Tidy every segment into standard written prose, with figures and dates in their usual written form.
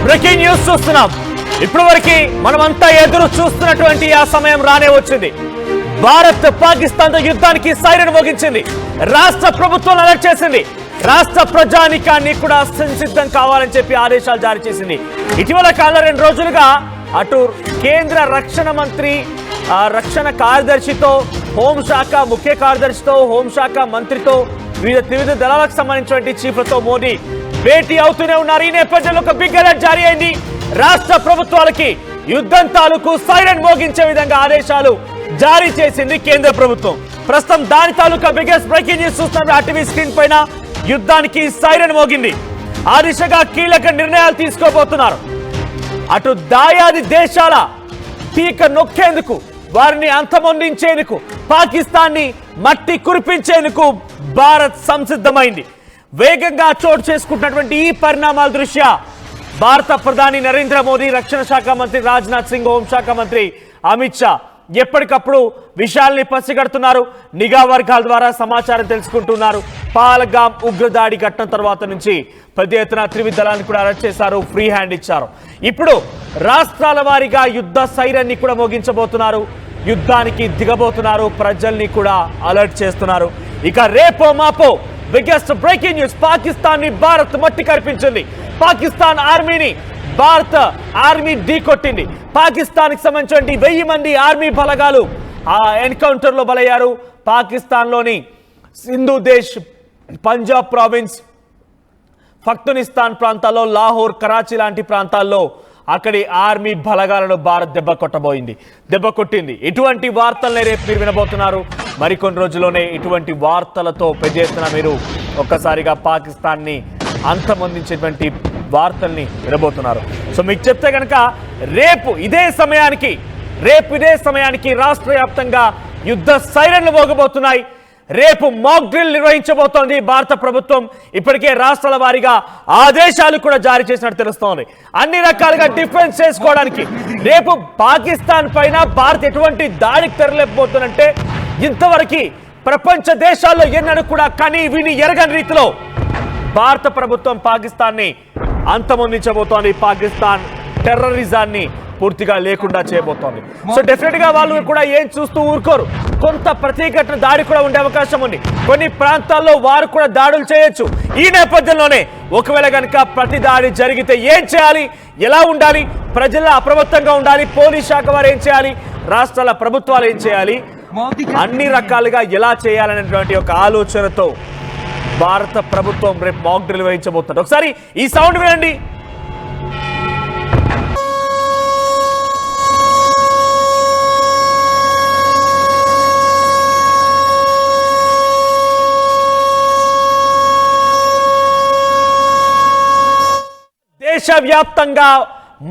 Breaking news చూస్తున్నాం. ఇప్పటివరకు మనమంతా ఎదురు చూస్తున్నటువంటి ఆ సమయం రానే వచ్చింది. భారత్ పాకిస్తాన్ తో యుద్ధానికి సైరన్ మోగించింది. రాష్ట్ర ప్రభుత్వం అలర్ట్ చేసింది. రాష్ట్ర ప్రజానికాన్ని కూడా సంసిద్ధం కావాలని చెప్పి ఆదేశాలు జారీ చేసింది. ఇటీవల కాలంలో 2 రోజులుగా అటు కేంద్ర రక్షణ మంత్రి రక్షణ కార్యదర్శితో, హోంశాఖ ముఖ్య కార్యదర్శితో, హోంశాఖ మంత్రితో, వివిధ దళాలకు సంబంధించినటువంటి చీఫ్లతో మోదీ భేటీ అవుతూనే ఉన్నారు. ఈ నేపథ్యంలో ఒక బిగ్ అలర్ట్ జారీ అయింది. రాష్ట్ర ప్రభుత్వాలకి యుద్ధం తాలూకు సైరన్ మోగించే విధంగా ఆదేశాలు జారీ చేసింది కేంద్ర ప్రభుత్వం. ప్రస్తుతం దాని తాలూకా బిగ్గెస్ట్ బ్రేకింగ్ న్యూస్ చూస్తున్నారు. ఆర్టీవీ స్క్రీన్ పైన యుద్ధానికి సైరన్ మోగింది. ఆ దిశగా కీలక నిర్ణయాలు తీసుకోబోతున్నారు. అటు దాయాది దేశాల పీక నొక్కేందుకు, వారిని అంతమొందించేందుకు, పాకిస్తాన్ని మట్టి కురిపించేందుకు భారత్ సంసిద్ధమైంది. వేగంగా చోటు చేసుకుంటున్నటువంటి ఈ పరిణామాల దృష్ట్యా భారత ప్రధాని నరేంద్ర మోదీ, రక్షణ శాఖ మంత్రి రాజ్నాథ్ సింగ్, హోంశాఖ మంత్రి అమిత్ షా ఎప్పటికప్పుడు విషయాల్ని పసిగడుతున్నారు. నిఘా వర్గాల ద్వారా సమాచారం తెలుసుకుంటున్నారు. పాల్గామ్ ఉగ్రదాడి ఘటన తర్వాత నుంచి పెద్ద ఎత్తున త్రివిధ దళాన్ని కూడా అరెస్ట్ చేశారు, ఫ్రీ హ్యాండ్ ఇచ్చారు. ఇప్పుడు రాష్ట్రాల వారీగా యుద్ధ సైరన్ని కూడా మోగించబోతున్నారు. యుద్ధానికి దిగబోతున్నారు. ప్రజల్ని కూడా అలర్ట్ చేస్తున్నారు. ఇక రేపో మాపో బిగ్గెస్ట్ బ్రేకింగ్ న్యూస్, పాకిస్తాన్ ని భారత్ మట్టి కనిపించింది. పాకిస్తాన్ ఆర్మీని భారత ఆర్మీ ఢీకొట్టింది. పాకిస్తాన్ కి సంబంధించిన 1000 మంది ఆర్మీ బలగాలు ఆ ఎన్కౌంటర్ లో బలయ్యారు. పాకిస్తాన్ లోని సింధు దేశ్, పంజాబ్ ప్రావిన్స్, ఫక్తునిస్తాన్ ప్రాంతాల్లో, లాహోర్, కరాచీ లాంటి ప్రాంతాల్లో అక్కడి ఆర్మీ బలగాలను భారత్ దెబ్బ కొట్టింది. ఇటువంటి వార్తలనే రేపు మీరు వినబోతున్నారు. మరికొన్ని రోజుల్లోనే ఇటువంటి వార్తలతో పెద్ద ఎత్తున మీరు ఒక్కసారిగా పాకిస్తాన్ని అంతమొందించేటువంటి వార్తల్ని వినబోతున్నారు. సో మీకు చెప్తే కనుక రేపు ఇదే సమయానికి రాష్ట్ర వ్యాప్తంగా యుద్ధ సైరన్లు మోగబోతున్నాయి. రేపు మాక్ డ్రిల్ నిర్వహించబోతోంది భారత ప్రభుత్వం. ఇప్పటికే రాష్ట్రాల వారీగా ఆదేశాలు కూడా జారీ చేసినట్టు తెలుస్తోంది. అన్ని రకాలుగా డిఫెన్స్ చేసుకోవడానికి రేపు పాకిస్తాన్ పైన భారత్ ఎటువంటి దాడికి తెరలేకపోతుందంటే ఇంతవరకు ప్రపంచ దేశాల్లో ఎన్నడూ కూడా కని విని ఎరగని రీతిలో భారత ప్రభుత్వం పాకిస్తాన్ని అంతమొందించబోతోంది. పాకిస్తాన్ టెర్రరిజాన్ని పూర్తిగా లేకుండా చేయబోతోంది. సో డెఫినెట్ గా వాళ్ళు కూడా ఏం చూస్తూ ఊరుకోరు. కొంత ప్రత్యేకత దాడి కూడా ఉండే అవకాశం ఉంది. కొన్ని ప్రాంతాల్లో వారు కూడా దాడులు చేయొచ్చు. ఈ నేపథ్యంలోనే ఒకవేళ కనుక ప్రతి దాడి జరిగితే ఏం చేయాలి, ఎలా ఉండాలి, ప్రజల్లో అప్రమత్తంగా ఉండాలి, పోలీస్ శాఖ వారు ఏం చేయాలి, రాష్ట్రాల ప్రభుత్వాలు ఏం చేయాలి, అన్ని రకాలుగా ఎలా చేయాలనేటువంటి ఒక ఆలోచనతో భారత ప్రభుత్వం రేపు మాక్ డ్రిల్ నిర్వహించబోతున్నారు. ఒకసారి ఈ సౌండ్ వినండి. దేశవ్యాప్తంగా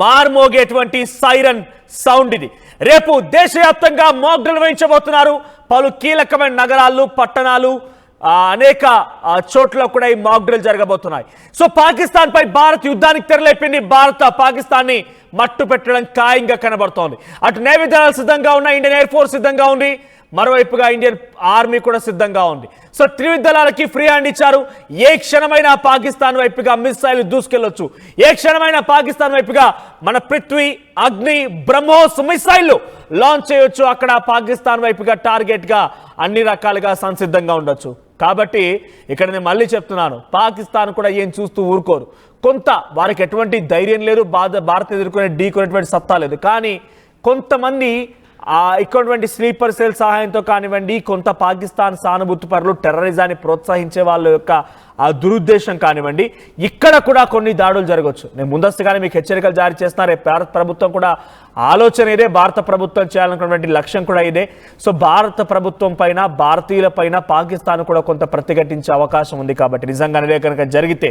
మార్మోగేటువంటి సైరన్ సౌండ్ ఇది. రేపు దేశవ్యాప్తంగా మాక్ డ్రిల్ నిర్వహించబోతున్నారు. పలు కీలకమైన నగరాలు, పట్టణాలు, అనేక చోట్ల కూడా ఈ మాక్ డ్రిల్ జరగబోతున్నాయి. సో పాకిస్తాన్ పై భారత్ యుద్ధానికి తెరలేపింది. భారత్ పాకిస్తాన్ ని మట్టు పెట్టడం ఖాయంగా కనబడుతోంది. అటు నేవీ దళాలు సిద్ధంగా ఉన్నాయి, ఇండియన్ ఎయిర్ ఫోర్స్ సిద్ధంగా ఉంది, మరోవైపుగా ఇండియన్ ఆర్మీ కూడా సిద్ధంగా ఉంది. సో త్రివిధ దళాలకి ఫ్రీ హ్యాండ్ ఇచ్చారు. ఏ క్షణమైనా పాకిస్తాన్ వైపుగా మిసైల్ దూసుకెళ్లొచ్చు. ఏ క్షణమైనా పాకిస్తాన్ వైపుగా మన పృథ్వీ, అగ్ని, బ్రహ్మోస్ మిసైల్ లాంచ్ చేయొచ్చు. అక్కడ పాకిస్తాన్ వైపుగా టార్గెట్ గా అన్ని రకాలుగా సంసిద్ధంగా ఉండొచ్చు. కాబట్టి ఇక్కడ నేను మళ్ళీ చెప్తున్నాను, పాకిస్తాన్ కూడా ఏం చూస్తూ ఊరుకోరు. కొంత వారికి ఎటువంటి ధైర్యం లేదు, భారత్ ఎదుర్కొనే ఢీకొనేటువంటి సత్తా లేదు. కానీ కొంతమంది ఇక్కడటువంటి స్లీపర్ సెల్ సహాయంతో కానివ్వండి, కొంత పాకిస్తాన్ సానుభూతి పరులు, టెర్రరిజాన్ని ప్రోత్సహించే వాళ్ళ యొక్క ఆ దురుద్దేశం కానివ్వండి, ఇక్కడ కూడా కొన్ని దాడులు జరగవచ్చు. నేను ముందస్తుగానే మీకు హెచ్చరికలు జారీ చేస్తున్నారు. భారత ప్రభుత్వం కూడా ఆలోచన ఇదే, భారత ప్రభుత్వం చేయాలనుకున్నటువంటి లక్ష్యం కూడా ఇదే. సో భారత ప్రభుత్వం పైన, భారతీయుల పైన పాకిస్తాన్ కూడా కొంత ప్రతిఘటించే అవకాశం ఉంది. కాబట్టి నిజంగానే కనుక జరిగితే,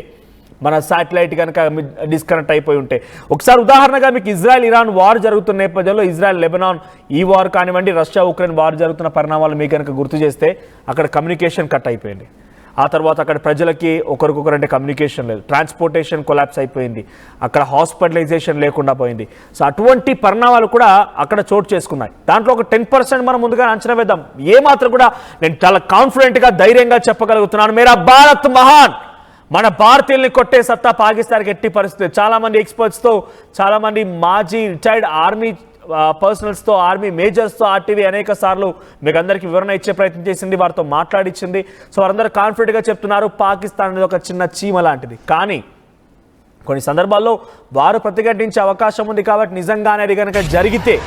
మన శాటిలైట్ కనుక డిస్కనెక్ట్ అయిపోయి ఉంటే, ఒకసారి ఉదాహరణగా మీకు ఇజ్రాయెల్ ఇరాన్ వార్ జరుగుతున్న నేపథ్యంలో ఇజ్రాయెల్ లెబనాన్ ఈ వార్ కానివ్వండి, రష్యా ఉక్రెయిన్ వార్ జరుగుతున్న పరిణామాలు మీకు కనుక గుర్తు చేస్తే అక్కడ కమ్యూనికేషన్ కట్ అయిపోయింది. ఆ తర్వాత అక్కడ ప్రజలకి ఒకరికొకరంటే కమ్యూనికేషన్ లేదు, ట్రాన్స్పోర్టేషన్ కొలాప్స్ అయిపోయింది, అక్కడ హాస్పిటలైజేషన్ లేకుండా పోయింది. సో అటువంటి పరిణామాలు కూడా అక్కడ చోటు చేసుకున్నాయి. దాంట్లో ఒక 10% మనం ముందుగా అంచనా వేద్దాం. ఏమాత్రం కూడా నేను చాలా కాన్ఫిడెంట్గా ధైర్యంగా చెప్పగలుగుతున్నాను, మేరా భారత్ మహాన్, మన భారతీయుల్ని కొట్టే సత్తా పాకిస్తాన్కి ఎట్టి పరిస్థితి. చాలా మంది ఎక్స్పర్ట్స్తో, చాలా మంది మాజీ రిటైర్డ్ ఆర్మీ పర్సనల్స్తో, ఆర్మీ మేజర్స్తో ఆర్టీవీ అనేక సార్లు మీకు అందరికీ వివరణ ఇచ్చే ప్రయత్నం చేసింది, వారితో మాట్లాడించింది. సో వారందరూ కాన్ఫిడెంట్గా చెప్తున్నారు పాకిస్తాన్ అనేది ఒక చిన్న చీమ లాంటిది. కానీ కొన్ని సందర్భాల్లో వారు ప్రతిఘటించే అవకాశం ఉంది. కాబట్టి నిజంగానే అది కనుక జరిగితే,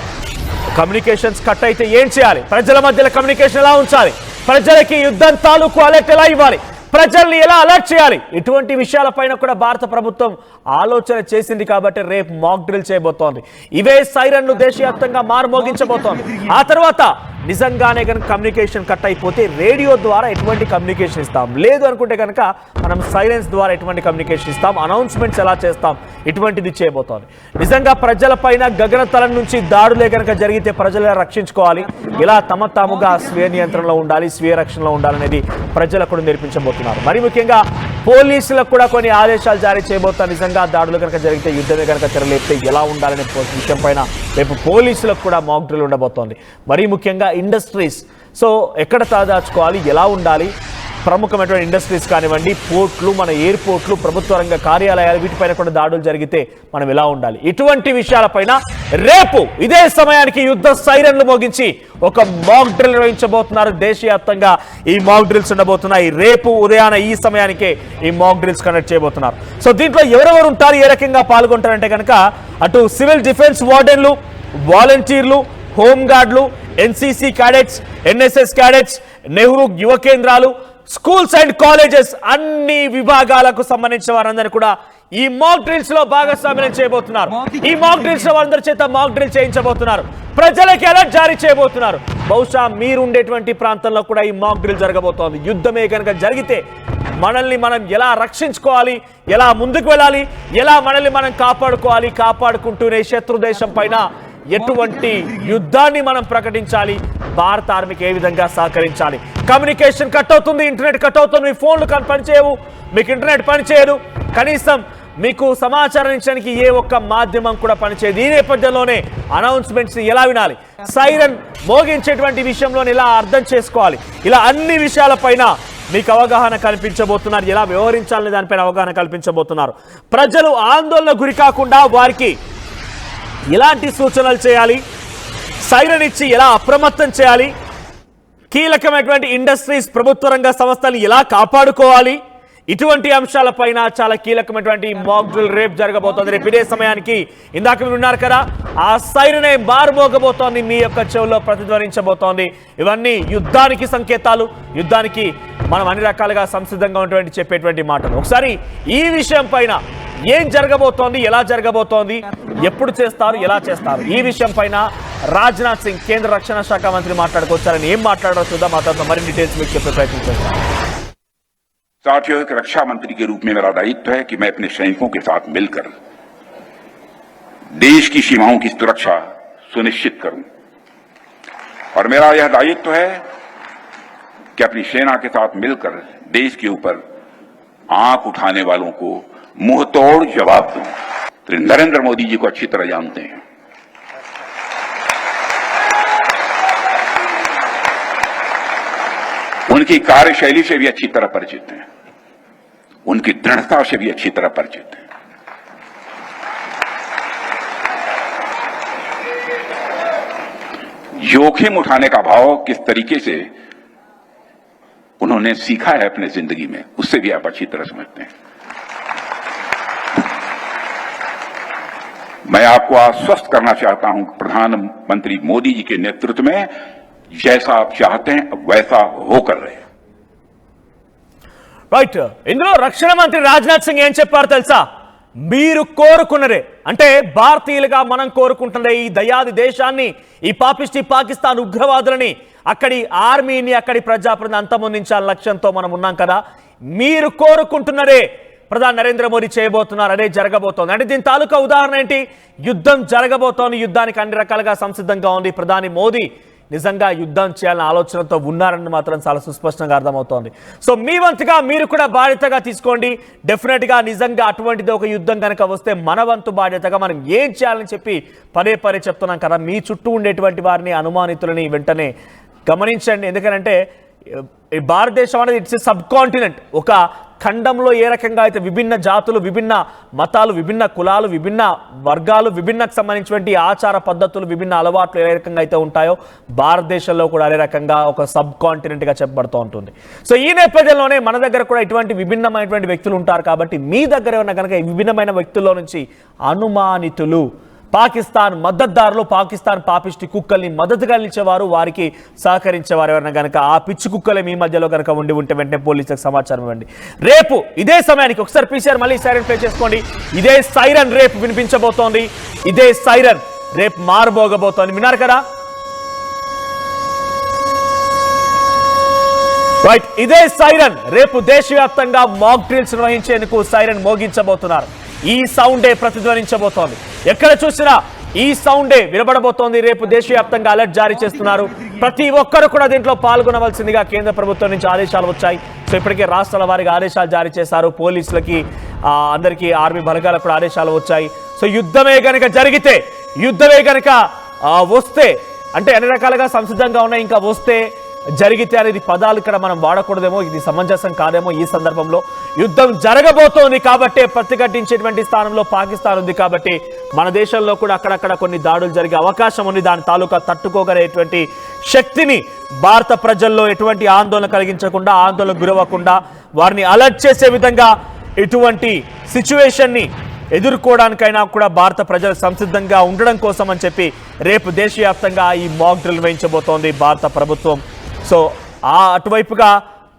కమ్యూనికేషన్స్ కట్ అయితే ఏం చేయాలి? ప్రజల మధ్యలో కమ్యూనికేషన్ ఎలా ఉంచాలి? ప్రజలకి యుద్ధం తాలూకు అలర్ట్ ఎలా ఇవ్వాలి? ప్రజల్ని ఎలా అలర్ట్ చేయాలి? ఇటువంటి విషయాలపైన కూడా భారత ప్రభుత్వం ఆలోచన చేసింది. కాబట్టి రేపు మాక్ డ్రిల్ చేయబోతోంది. ఇవే సైరన్లు దేశవ్యాప్తంగా మారుమోగించబోతోంది. ఆ తర్వాత నిజంగానే కనుక కమ్యూనికేషన్ కట్ అయిపోతే రేడియో ద్వారా ఎటువంటి కమ్యూనికేషన్ ఇస్తాం, లేదు అనుకుంటే కనుక మనం సైలెన్స్ ద్వారా ఎటువంటి కమ్యూనికేషన్ ఇస్తాం, అనౌన్స్మెంట్స్ ఎలా చేస్తాం, ఇటువంటిది చేయబోతోంది. నిజంగా ప్రజలపైన గగనతలం నుంచి దాడులే కనుక జరిగితే ప్రజలను రక్షించుకోవాలి, ఇలా తమ తాముగా స్వీయ నియంత్రణలో ఉండాలి, స్వీయ రక్షణలో ఉండాలనేది ప్రజలకు కూడా నేర్పించబోతున్నారు. మరి ముఖ్యంగా పోలీసులకు కూడా కొన్ని ఆదేశాలు జారీ చేయబోతున్నారు. నిజంగా దాడులు కనుక జరిగితే, యుద్ధమే కనుక తెరలేపితే ఎలా ఉండాలనే విషయం పైన రేపు పోలీసులకు కూడా మాక్ డ్రిల్ ఉండబోతోంది. మరీ ముఖ్యంగా ఇండస్ట్రీస్, సో ఎక్కడ తలదాచుకోవాలి, ఎలా ఉండాలి, ప్రముఖమైనటువంటి ఇండస్ట్రీస్ కానివ్వండి, పోర్ట్లు, మన ఎయిర్పోర్ట్లు, ప్రభుత్వ రంగ కార్యాలయాలు, వీటిపైన కూడా దాడులు జరిగితే మనం ఎలా ఉండాలి, ఇటువంటి విషయాలపైన రేపు ఇదే సమయానికి యుద్ధ సైరన్లు మోగించి ఒక మాక్ డ్రిల్ నిర్వహించబోతున్నారు. దేశవ్యాప్తంగా ఈ మాక్ డ్రిల్స్ ఉండబోతున్నాయి. రేపు ఉదయాన ఈ సమయానికే ఈ మాక్ డ్రిల్స్ కండక్ట్ చేయబోతున్నారు. సో దీంట్లో ఎవరెవరు ఉంటారు, ఏ రకంగా పాల్గొంటారంటే కనుక అటు సివిల్ డిఫెన్స్ వార్డెన్లు, వాలంటీర్లు, హోంగార్డులు, NCC cadets, NSS cadets, Nehru Yuva కేంద్రాలు, స్కూల్స్ అండ్ కాలేజెస్, అన్ని విభాగాలకు సంబంధించిన వారందరూ కూడా ఈ మాక్ డ్రిల్స్ లో భాగస్వామ్యం చేయబోతున్నారు. ఈ మాక్ డ్రిల్స్ లో వారందరి చేత మాక్ డ్రిల్ చేయించబోతున్నారు. ప్రజలకి అలర్ట్ జారీ చేయబోతున్నారు. బహుశా మీరు ఉండేటువంటి ప్రాంతంలో కూడా ఈ మాక్ డ్రిల్ జరగబోతోంది. యుద్ధమే కనుక జరిగితే మనల్ని మనం ఎలా రక్షించుకోవాలి, ఎలా ముందుకు వెళ్ళాలి, ఎలా మనల్ని మనం కాపాడుకోవాలి, కాపాడుకుంటూనే శత్రు దేశం పైన ఎటువంటి యుద్ధాన్ని మనం ప్రకటించాలి, భారత ఆర్మీకి ఏ విధంగా సహకరించాలి. కమ్యూనికేషన్ కట్ అవుతుంది, ఇంటర్నెట్ కట్ అవుతుంది, మీ ఫోన్లు పనిచేయవు, మీకు ఇంటర్నెట్ పనిచేయదు, కనీసం మీకు సమాచారం ఇచ్చడానికి ఏ ఒక్క మాధ్యమం కూడా పనిచేయదు. ఈ నేపథ్యంలోనే అనౌన్స్మెంట్స్ ఎలా వినాలి, సైరన్ మోగించేటువంటి విషయంలో ఎలా అర్థం చేసుకోవాలి, ఇలా అన్ని విషయాలపైన మీకు అవగాహన కల్పించబోతున్నారు. ఎలా వ్యవహరించాలనే దానిపైన అవగాహన కల్పించబోతున్నారు. ప్రజలు ఆందోళన గురి కాకుండా వారికి ఎలాంటి సూచనలు చేయాలి, సైరన్ ఇచ్చి ఎలా అప్రమత్తం చేయాలి, కీలకమైనటువంటి ఇండస్ట్రీస్, ప్రభుత్వ రంగ సంస్థలు ఎలా కాపాడుకోవాలి, ఇటువంటి అంశాలపైన చాలా కీలకమైనటువంటి మాక్ డ్రిల్ రేపు జరగబోతోంది. రేపు ఇదే సమయానికి ఇందాక మీరు ఉన్నారు కదా, ఆ సైరనే మారుమోగబోతోంది, మీ యొక్క చెవుల్లో ప్రతిధ్వనించబోతోంది. ఇవన్నీ యుద్ధానికి సంకేతాలు, యుద్ధానికి మనం అన్ని రకాలుగా సంసిద్ధంగా ఉన్నటువంటి చెప్పేటువంటి మాటలు. ఒకసారి ఈ విషయం పైన ఏం జరగబోతోంది, ఎలా జరగబోతోంది, ఎప్పుడు చేస్తారు, ఎలా చేస్తారు, ఈ విషయం పైన రాజ్నాథ్ సింగ్ కేంద్ర రక్షణ శాఖ మంత్రి మాట్లాడుకొచ్చారని ఏం మాట్లాడారో చూద్దాం. ఆ తర్వాత మరిన్ని డీటెయిల్స్ మీకు చెప్పే ప్రయత్నం చేస్తాం. साथियों, एक रक्षा मंत्री के रूप में मेरा दायित्व है कि मैं अपने सैनिकों के साथ मिलकर देश की सीमाओं की सुरक्षा सुनिश्चित करूं, और मेरा यह दायित्व है कि अपनी सेना के साथ मिलकर देश के ऊपर आंख उठाने वालों को मुंह तोड़ जवाब दूं। तो नरेंद्र मोदी जी को अच्छी तरह जानते हैं, उनकी कार्यशैली से भी अच्छी तरह परिचित हैं, उनकी दृढ़ता से भी अच्छी तरह परिचित हैं। जोखिम उठाने का भाव किस तरीके से उन्होंने सीखा है अपने जिंदगी में, उससे भी आप अच्छी तरह समझते हैं। मैं आपको आश्वस्त करना चाहता हूं कि प्रधानमंत्री मोदी जी के नेतृत्व में जैसा आप चाहते हैं वैसा होकर रहे। రైట్, ఇందులో రక్షణ మంత్రి రాజ్నాథ్ సింగ్ ఏం చెప్పారు తెలుసా? మీరు కోరుకున్నదే, అంటే భారతీయులుగా మనం కోరుకుంటున్నదే ఈ దయాది దేశాన్ని, ఈ పాపిష్టి పాకిస్తాన్ ఉగ్రవాదులని, అక్కడి ఆర్మీని, అక్కడి ప్రజాప్రతిని అంతమొందించాలని లక్ష్యంతో మనం ఉన్నాం కదా. మీరు కోరుకుంటున్నదే ప్రధాని నరేంద్ర మోదీ చేయబోతున్నారు, అదే జరగబోతోంది. అంటే దీని తాలూకా ఉదాహరణ ఏంటి? యుద్ధం జరగబోతోంది, యుద్ధానికి అన్ని రకాలుగా సంసిద్ధంగా ఉంది. ప్రధాని మోదీ నిజంగా యుద్ధం చేయాలన్న ఆలోచనతో ఉన్నారని మాత్రం చాలా సుస్పష్టంగా అర్థమవుతోంది. సో మీ వంతుగా మీరు కూడా బాధ్యతగా తీసుకోండి. డెఫినెట్గా నిజంగా అటువంటిది ఒక యుద్ధం కనుక వస్తే మన వంతు బాధ్యతగా మనం ఏం చేయాలని చెప్పి పదే పదే చెప్తున్నాం కదా. మీ చుట్టూ ఉండేటువంటి వారిని, అనుమానితులని వెంటనే గమనించండి. ఎందుకంటే భారతదేశం అనేది ఇట్స్ సబ్ కాంటినెంట్, ఒక ఖండంలో ఏ రకంగా అయితే విభిన్న జాతులు, విభిన్న మతాలు, విభిన్న కులాలు, విభిన్న వర్గాలు, విభిన్నకు సంబంధించినటువంటి ఆచార పద్ధతులు, విభిన్న అలవాట్లు ఏ రకంగా అయితే ఉంటాయో భారతదేశంలో కూడా అదే రకంగా ఒక సబ్ కాంటినెంట్గా చెప్పబడుతూ ఉంటుంది. సో ఈ నేపథ్యంలోనే మన దగ్గర కూడా ఇటువంటి విభిన్నమైనటువంటి వ్యక్తులు ఉంటారు. కాబట్టి మీ దగ్గర ఉన్న కనుక ఈ విభిన్నమైన వ్యక్తుల్లో నుంచి అనుమానితులు, పాకిస్తాన్ మద్దతుదారులు, పాకిస్తాన్ పాపిస్టి కుక్కల్ని మద్దతుగా నిలిచేవారు, వారికి సహకరించేవారు ఎవరైనా కనుక ఆ పిచ్చి కుక్కలే మీ మధ్యలో కనుక ఉండి ఉంటే వెంటనే పోలీసులకు సమాచారం ఇవ్వండి. రేపు ఇదే సమయానికి ఒకసారి పీసీఆర్ మళ్ళీ సైరన్ ప్లే చేసుకోండి. ఇదే సైరన్ రేపు వినిపించబోతోంది. ఇదే సైరన్ రేపు మారబోగబోతోంది. విన్నారు కదా రైట్. ఇదే సైరన్ రేపు దేశవ్యాప్తంగా మాక్ డ్రిల్స్ నిర్వహించేందుకు సైరన్ మోగించబోతున్నారు. ఈ సౌండే ప్రతిధ్వనించబోతోంది. ఎక్కడ చూసినా ఈ సౌండే వినబడబోతోంది. రేపు దేశవ్యాప్తంగా అలర్ట్ జారీ చేస్తున్నారు. ప్రతి ఒక్కరు కూడా దీంట్లో పాల్గొనవలసిందిగా కేంద్ర ప్రభుత్వం నుంచి ఆదేశాలు వచ్చాయి. సో ఇప్పటికే రాష్ట్రాల వారికి ఆదేశాలు జారీ చేశారు. పోలీసులకి, అందరికీ, ఆర్మీ బలగాలకు కూడా ఆదేశాలు వచ్చాయి. సో యుద్ధమే గనక జరిగితే, యుద్ధమే గనక వస్తే, అంటే అన్ని రకాలుగా సంసిద్ధంగా ఉన్నాయి, ఇంకా వస్తే, జరిగితే అనేది పదాలు ఇక్కడ మనం వాడకూడదేమో, ఇది సమంజసం కాదేమో. ఈ సందర్భంలో యుద్ధం జరగబోతోంది కాబట్టి ప్రతిఘటించేటువంటి స్థానంలో పాకిస్తాన్ ఉంది. కాబట్టి మన దేశంలో కూడా అక్కడక్కడ కొన్ని దాడులు జరిగే అవకాశం ఉంది. దాని తాలూకా తట్టుకోగలిగేటువంటి శక్తిని భారత ప్రజల్లో ఎటువంటి ఆందోళన కలిగించకుండా, ఆందోళన గురవ్వకుండా వారిని అలర్ట్ చేసే విధంగా ఇటువంటి సిచ్యువేషన్ని ఎదుర్కోవడానికైనా కూడా భారత ప్రజలు సంసిద్ధంగా ఉండడం కోసం అని చెప్పి రేపు దేశవ్యాప్తంగా ఈ మాక్ డ్రిల్ వేయించబోతోంది భారత ప్రభుత్వం. సో అటువైపుగా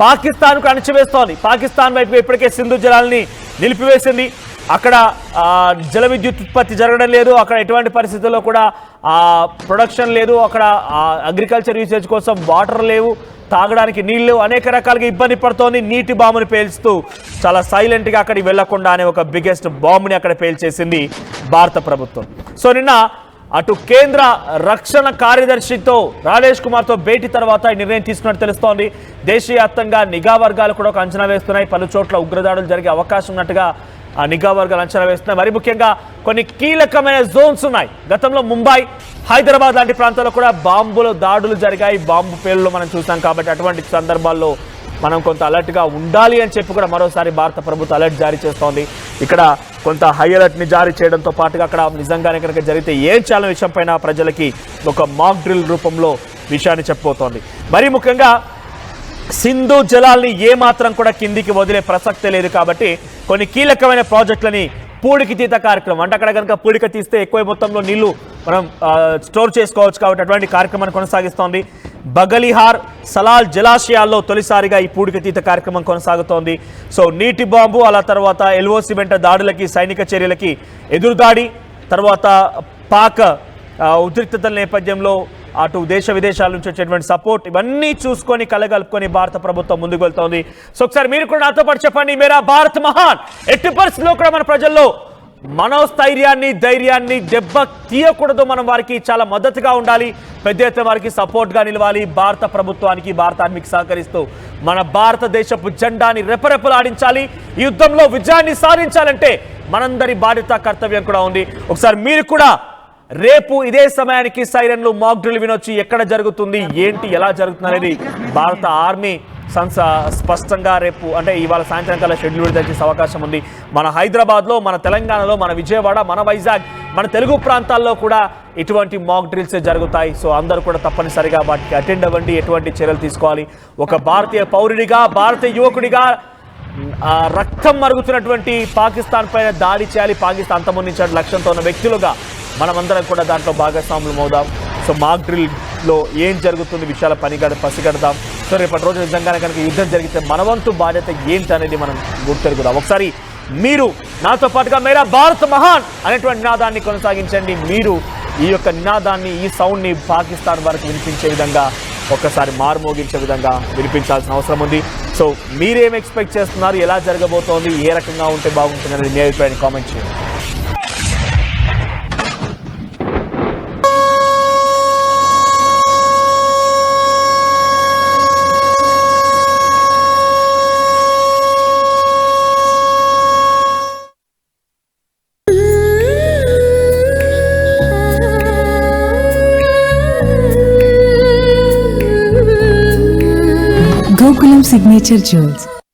పాకిస్తాన్కు అణచివేస్తోంది. పాకిస్తాన్ వైపు ఇప్పటికే సింధు జలాల్ని నిలిపివేసింది. అక్కడ జల విద్యుత్ ఉత్పత్తి జరగడం లేదు. అక్కడ ఎటువంటి పరిస్థితుల్లో కూడా ప్రొడక్షన్ లేదు. అక్కడ అగ్రికల్చర్ యూసేజ్ కోసం వాటర్ లేవు, తాగడానికి నీళ్లు, అనేక రకాలుగా ఇబ్బంది పడుతోంది. నీటి బాంబుని పేల్చుతూ చాలా సైలెంట్గా అక్కడికి వెళ్లకుండా అనే ఒక బిగ్గెస్ట్ బాంబుని అక్కడ పేల్చేసింది భారత ప్రభుత్వం. సో నిన్న అటు కేంద్ర రక్షణ కార్యదర్శితో రాజేష్ కుమార్తో భేటీ తర్వాత ఈ నిర్ణయం తీసుకున్నట్టు తెలుస్తోంది. దేశవ్యాప్తంగా నిఘా వర్గాలు కూడా ఒక అంచనా వేస్తున్నాయి. పలు చోట్ల ఉగ్రదాడులు జరిగే అవకాశం ఉన్నట్టుగా ఆ నిఘా వర్గాలు అంచనా వేస్తున్నాయి. మరి ముఖ్యంగా కొన్ని కీలకమైన జోన్స్ ఉన్నాయి. గతంలో ముంబై, హైదరాబాద్ లాంటి ప్రాంతాల్లో కూడా బాంబుల దాడులు జరిగాయి, బాంబు పేలులు మనం చూసాం. కాబట్టి అటువంటి సందర్భాల్లో మనం కొంత అలర్ట్గా ఉండాలి అని చెప్పి కూడా మరోసారి భారత ప్రభుత్వం అలర్ట్ జారీ చేస్తోంది. ఇక్కడ కొంత హై అలర్ట్ని జారీ చేయడంతో పాటుగా అక్కడ నిజంగానే కనుక జరిగితే ఏం చేయాలనే విషయం పైన ప్రజలకి ఒక మాక్ డ్రిల్ రూపంలో విషయాన్ని చెప్పబోతోంది. మరి ముఖ్యంగా సింధు జలాల్ని ఏమాత్రం కూడా కిందికి వదిలే ప్రసక్తే లేదు. కాబట్టి కొన్ని కీలకమైన ప్రాజెక్టులని పూడికి తీత కార్యక్రమం, అంటే అక్కడ కనుక పూడిక తీస్తే ఎక్కువ మొత్తంలో నీళ్లు మనం స్టోర్ చేసుకోవచ్చు. కాబట్టి అటువంటి కార్యక్రమాన్ని కొనసాగిస్తోంది. బగలిహార్, సలాల్ జలాశయాల్లో తొలిసారిగా ఈ పూడిక తీత కార్యక్రమం కొనసాగుతోంది. సో నీటి బాంబు, అలా తర్వాత ఎల్ఓసి వెంట దాడులకి, సైనిక చర్యలకి ఎదురుదాడి, తర్వాత పాక్ ఉద్రిక్తతల నేపథ్యంలో అటు దేశ విదేశాల నుంచి వచ్చేటువంటి సపోర్ట్, ఇవన్నీ చూసుకొని కలగలుపుకొని భారత ప్రభుత్వం ముందుకు వెళ్తోంది. సో ఒకసారి మీరు కూడా నాతో పాటు చెప్పండి, మేరా భారత్ మహాన్. ఎట్టి పరిస్థితుల్లో కూడా మన ప్రజల్లో మనోస్థైర్యాన్ని, ధైర్యాన్ని దెబ్బ తీయకూడదు. మనం వారికి చాలా మద్దతుగా ఉండాలి, పెద్ద ఎత్తున వారికి సపోర్ట్గా నిలవాలి. భారత ప్రభుత్వానికి, భారత ఆర్మీకి సహకరిస్తూ మన భారతదేశపు జెండాని రెపరెపలాడించాలి. ఈ యుద్ధంలో విజయాన్ని సాధించాలంటే మనందరి బాధ్యత, కర్తవ్యం కూడా ఉంది. ఒకసారి మీరు కూడా రేపు ఇదే సమయానికి సైరన్లు, మాక్ డ్రిల్ వినొచ్చు. ఎక్కడ జరుగుతుంది, ఏంటి, ఎలా జరుగుతుంది అనేది భారత ఆర్మీ స్పష్టంగా రేపు, అంటే ఇవాళ సాయంత్రం కల్లా షెడ్యూల్ విడుదల చేసే అవకాశం ఉంది. మన హైదరాబాద్లో, మన తెలంగాణలో, మన విజయవాడ, మన వైజాగ్, మన తెలుగు ప్రాంతాల్లో కూడా ఇటువంటి మాక్ డ్రిల్స్ జరుగుతాయి. సో అందరూ కూడా తప్పనిసరిగా వాటికి అటెండ్ అవ్వండి. ఎటువంటి చర్యలు తీసుకోవాలి, ఒక భారతీయ పౌరుడిగా, భారతీయ యువకుడిగా రక్తం మరుగుతున్నటువంటి పాకిస్తాన్ పైన దాడి చేయాలి, పాకిస్తాన్ అంతమొందించే లక్ష్యంతో ఉన్న వ్యక్తులుగా మనమందరం కూడా దాంట్లో భాగస్వాములు మోదాం. సో మాక్ డ్రిల్లో ఏం జరుగుతుంది విషయాల పసిగడదాం. సో రేపటి రోజు నిజంగానే కనుక యుద్ధం జరిగితే మన వంతు బాధ్యత ఏంటి అనేది మనం గుర్తెరుగుదాం. ఒకసారి మీరు నాతో పాటుగా మేరా భారత్ మహాన్ అనేటువంటి నినాదాన్ని కొనసాగించండి. మీరు ఈ యొక్క నినాదాన్ని, ఈ సౌండ్ని పాకిస్తాన్ వరకు వినిపించే విధంగా, ఒక్కసారి మారుమోగించే విధంగా వినిపించాల్సిన అవసరం ఉంది. సో మీరేం ఎక్స్పెక్ట్ చేస్తున్నారు, ఎలా జరగబోతోంది, ఏ రకంగా ఉంటే బాగుంటుంది అనేది మీ అభిప్రాయాన్ని కామెంట్ చేయండి. Gokulam Signature Jewels,